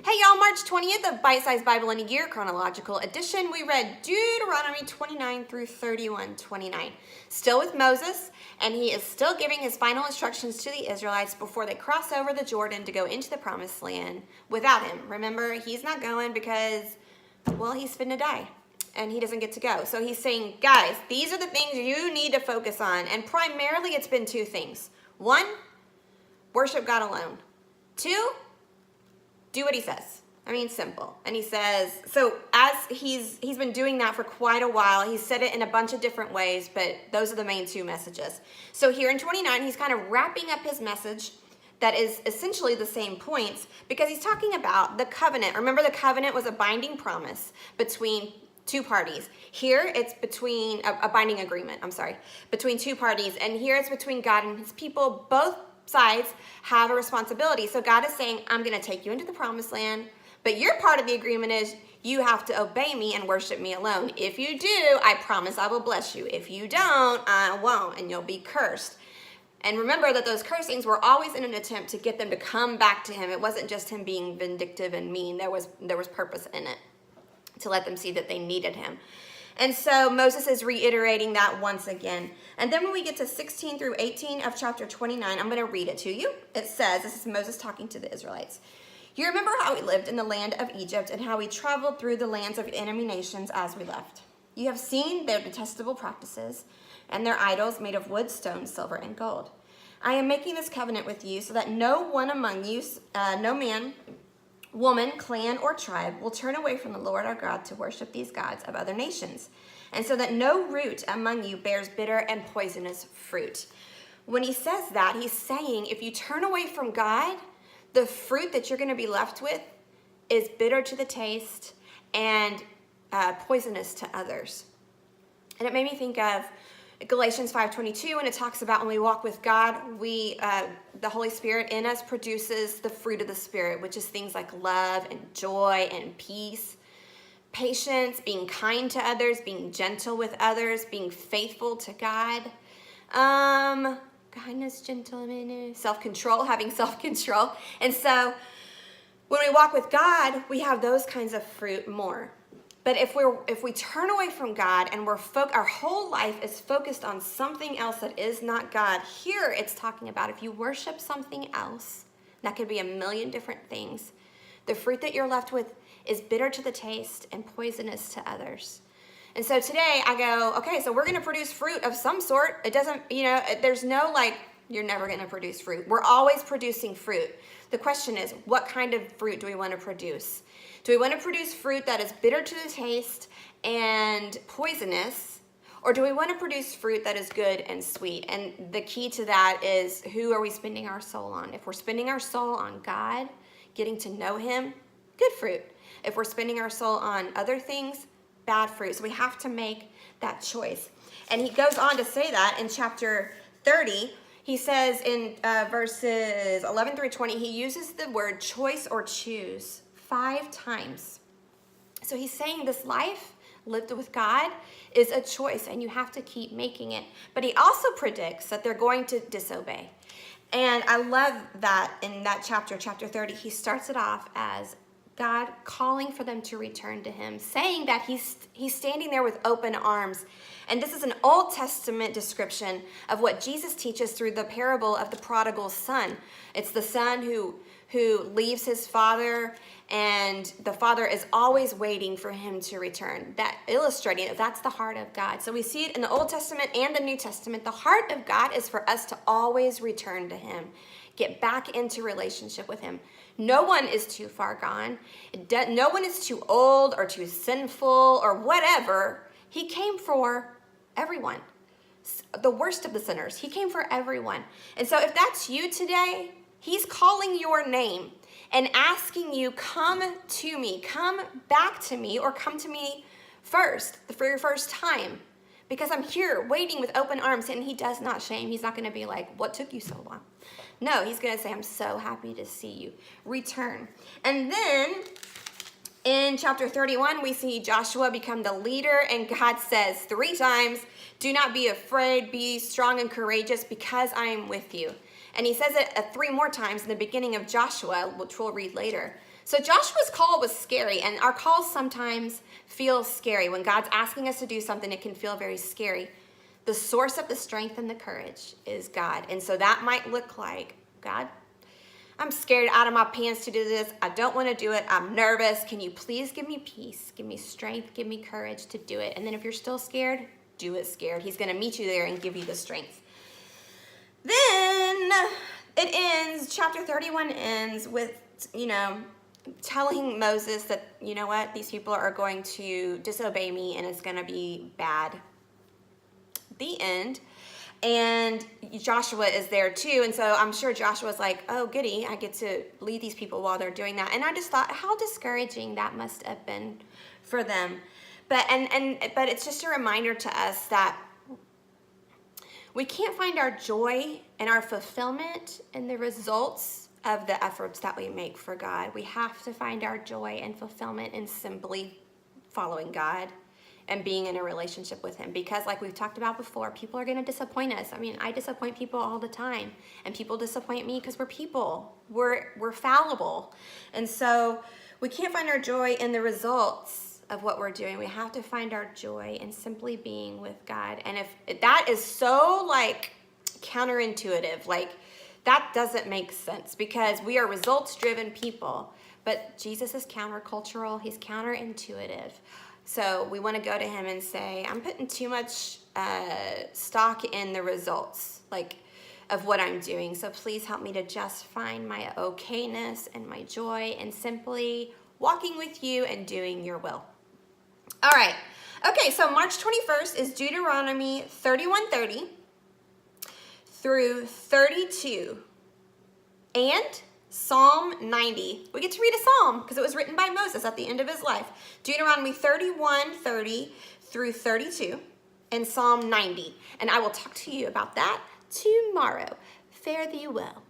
Hey y'all, March 20th of Bite Size Bible in a Year Chronological Edition. We read Deuteronomy 29 through 31:29. Still with Moses, and he is still giving his final instructions to the Israelites before they cross over the Jordan to go into the promised land without him. Remember, he's not going because, well, he's finna die and he doesn't get to go. So he's saying, guys, these are the things you need to focus on. And primarily it's been two things. One, worship God alone. Two, do what he says. I mean, simple. And he says, so as he's been doing that for quite a while, he's said it in a bunch of different ways, but those are the main two messages. So here in 29, he's kind of wrapping up his message that is essentially the same points because he's talking about the covenant. Remember, the covenant was a binding promise between two parties. Here it's between a binding agreement, between two parties. And here it's between God and his people. Both sides have a responsibility. So God is saying, I'm going to take you into the promised land, but your part of the agreement is you have to obey me and worship me alone. If you do, I promise I will bless you. If you don't, I won't, and you'll be cursed. And remember that those cursings were always in an attempt to get them to come back to him. It wasn't just him being vindictive and mean. There was purpose in it to let them see that they needed him. And so Moses is reiterating that once again. And then when we get to 16 through 18 of chapter 29, I'm going to read it to you. It says, this is Moses talking to the Israelites. You remember how we lived in the land of Egypt and how we traveled through the lands of enemy nations as we left. You have seen their detestable practices and their idols made of wood, stone, silver, and gold. I am making this covenant with you so that no one among you, no man, woman, clan, or tribe will turn away from the Lord our God to worship these gods of other nations, and so that no root among you bears bitter and poisonous fruit. When he says that, he's saying if you turn away from God, the fruit that you're going to be left with is bitter to the taste and poisonous to others. And it made me think of Galatians 5:22, and it talks about when we walk with God, the Holy Spirit in us produces the fruit of the Spirit, which is things like love and joy and peace, patience, being kind to others, being gentle with others, being faithful to God, kindness, gentleness, self-control, having self-control. And so when we walk with God, we have those kinds of fruit more. But if we turn away from God and our whole life is focused on something else that is not God, here it's talking about if you worship something else, that could be a million different things, the fruit that you're left with is bitter to the taste and poisonous to others. And so today I go, okay, so we're going to produce fruit of some sort. It doesn't, there's no you're never going to produce fruit. We're always producing fruit. The question is, what kind of fruit do we want to produce? Do we want to produce fruit that is bitter to the taste and poisonous? Or do we want to produce fruit that is good and sweet? And the key to that is, who are we spending our soul on? If we're spending our soul on God, getting to know him, good fruit. If we're spending our soul on other things, bad fruit. So we have to make that choice. And he goes on to say that in chapter 30. He says in verses 11 through 20, he uses the word choice or choose 5 times. So he's saying this life lived with God is a choice and you have to keep making it. But he also predicts that they're going to disobey. And I love that in that chapter 30, he starts it off as God calling for them to return to him, saying that he's standing there with open arms. And this is an Old Testament description of what Jesus teaches through the parable of the prodigal son. It's the son who leaves his father, and the father is always waiting for him to return. That illustrating that that's the heart of God. So we see it in the Old Testament and the New Testament. The heart of God is for us to always return to him, get back into relationship with him. No one is too far gone. No one is too old or too sinful or whatever. He came for everyone. The worst of the sinners. He came for everyone. And so if that's you today, he's calling your name and asking you, come to me, come back to me, or come to me first, for your first time. Because I'm here waiting with open arms, and he does not shame. He's not going to be like, what took you so long? No, he's going to say, I'm so happy to see you. Return. And then in chapter 31, we see Joshua become the leader, and God says 3 times, do not be afraid, be strong and courageous because I am with you. And he says it 3 more times in the beginning of Joshua, which we'll read later. So Joshua's call was scary, and our calls sometimes feel scary. When God's asking us to do something, it can feel very scary. The source of the strength and the courage is God. And so that might look like, God, I'm scared out of my pants to do this. I don't want to do it. I'm nervous. Can you please give me peace, give me strength, give me courage to do it? And then if you're still scared, do it scared. He's going to meet you there and give you the strength. Then it ends, chapter 31 ends with, telling Moses that, you know what, these people are going to disobey me and it's going to be bad. The end. And Joshua is there too. And so I'm sure Joshua's like, oh, goody, I get to lead these people while they're doing that. And I just thought how discouraging that must have been for them. But it's just a reminder to us that we can't find our joy and our fulfillment in the results of the efforts that we make for God. We have to find our joy and fulfillment in simply following God and being in a relationship with him. Because like we've talked about before, people are going to disappoint us. I mean, I disappoint people all the time, and people disappoint me because we're people. We're fallible. And so we can't find our joy in the results of what we're doing. We have to find our joy in simply being with God. And if that is so like counterintuitive, like that doesn't make sense, because we are results-driven people. But Jesus is countercultural. He's counterintuitive. So we want to go to him and say, I'm putting too much stock in the results, like, of what I'm doing. So please help me to just find my okayness and my joy in simply walking with you and doing your will. All right. Okay, so March 21st is Deuteronomy 31:30 through 32 and Psalm 90. We get to read a psalm because it was written by Moses at the end of his life. Deuteronomy 31:30 through 32 and Psalm 90. And I will talk to you about that tomorrow. Fare thee well.